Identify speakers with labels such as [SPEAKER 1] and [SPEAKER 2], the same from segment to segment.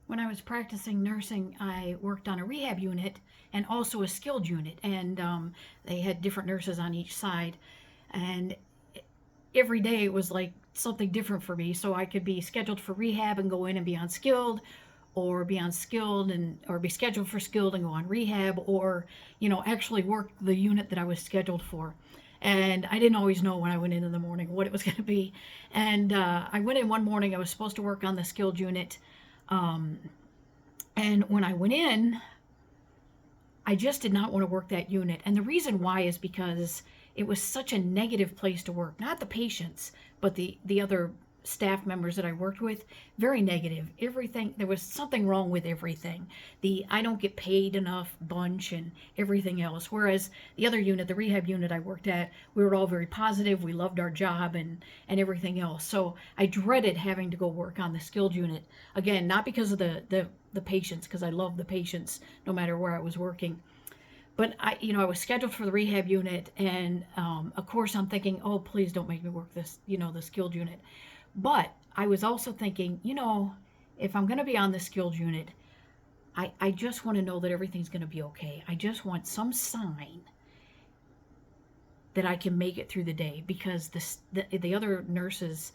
[SPEAKER 1] When I was practicing nursing, I worked on a rehab unit and also a skilled unit, and they had different nurses on each side. And every day it was like something different for me. So I could be scheduled for rehab and go in and be on skilled, or be on skilled and or be scheduled for skilled and go on rehab, or actually work the unit that I was scheduled for. And I didn't always know when I went in the morning what it was going to be. And I went in one morning. I was supposed to work on the skilled unit. Um, and when I went in, I just did not want to work that unit. And the reason why is because it was such a negative place to work. Not the patients, but the other staff members that I worked with, very negative. Everything, there was something wrong with everything. The I don't get paid enough bunch and everything else. Whereas the other unit, the rehab unit I worked at, we were all very positive. We loved our job and everything else. So I dreaded having to go work on the skilled unit. Again, not because of the patients, because I love the patients no matter where I was working. But I was scheduled for the rehab unit, and of course I'm thinking, oh, please don't make me work this, the skilled unit. But I was also thinking, if I'm going to be on the skilled unit, I just want to know that everything's going to be okay. I just want some sign that I can make it through the day, because the other nurses,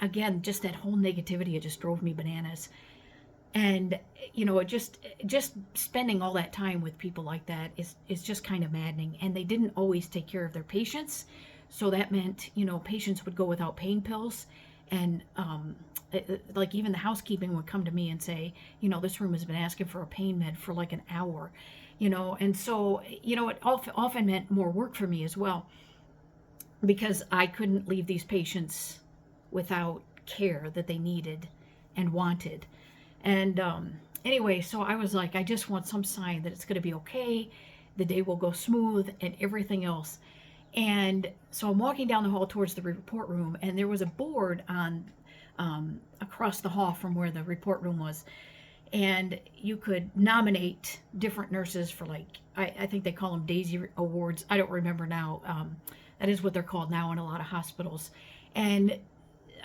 [SPEAKER 1] again, just that whole negativity, it just drove me bananas. And it just spending all that time with people like that is just kind of maddening. And they didn't always take care of their patients, so that meant patients would go without pain pills. And like, even the housekeeping would come to me and say, this room has been asking for a pain med for like an hour. And so it often meant more work for me as well, because I couldn't leave these patients without care that they needed and wanted. And anyway, so I was like, I just want some sign that it's going to be okay. The day will go smooth and everything else. And so I'm walking down the hall towards the report room, and there was a board on across the hall from where the report room was. And you could nominate different nurses for, like, I think they call them Daisy Awards. I don't remember now. That is what they're called now in a lot of hospitals. And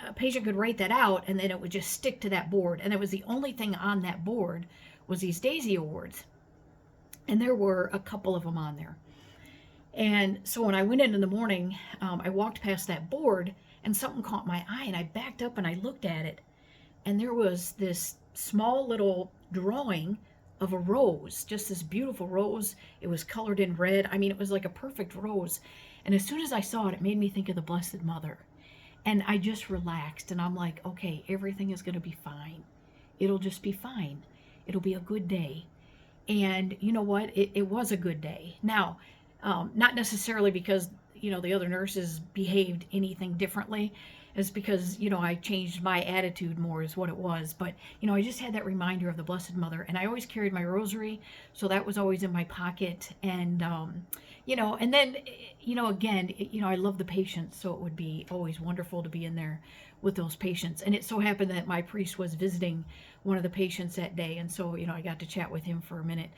[SPEAKER 1] a patient could write that out, and then it would just stick to that board. And it was the only thing on that board was these Daisy Awards. And there were a couple of them on there. And so when I went in the morning, I walked past that board, and something caught my eye, and I backed up and I looked at it. And there was this small little drawing of a rose, just this beautiful rose. It was colored in red. I mean, it was like a perfect rose. And as soon as I saw it, it made me think of the Blessed Mother. And I just relaxed, and I'm like, okay, everything is going to be fine. It'll just be fine. It'll be a good day. And you know what? It was a good day. Now, not necessarily because, the other nurses behaved anything differently. It's because, I changed my attitude more, is what it was. But, I just had that reminder of the Blessed Mother. And I always carried my rosary, so that was always in my pocket. And, and then, again, I love the patients, so it would be always wonderful to be in there with those patients. And it so happened that my priest was visiting one of the patients that day, and so I got to chat with him for a minute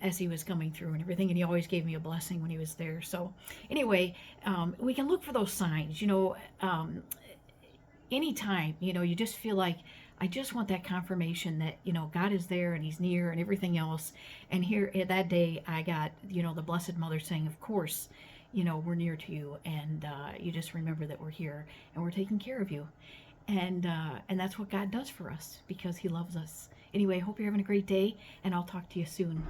[SPEAKER 1] as he was coming through and everything. And he always gave me a blessing when he was there. So anyway, we can look for those signs. Anytime you just feel like, I just want that confirmation that God is there and He's near and everything else. And here that day, I got the Blessed Mother saying, "Of course, we're near to you, and you just remember that we're here and we're taking care of you." And that's what God does for us, because He loves us. Anyway, hope you're having a great day, and I'll talk to you soon.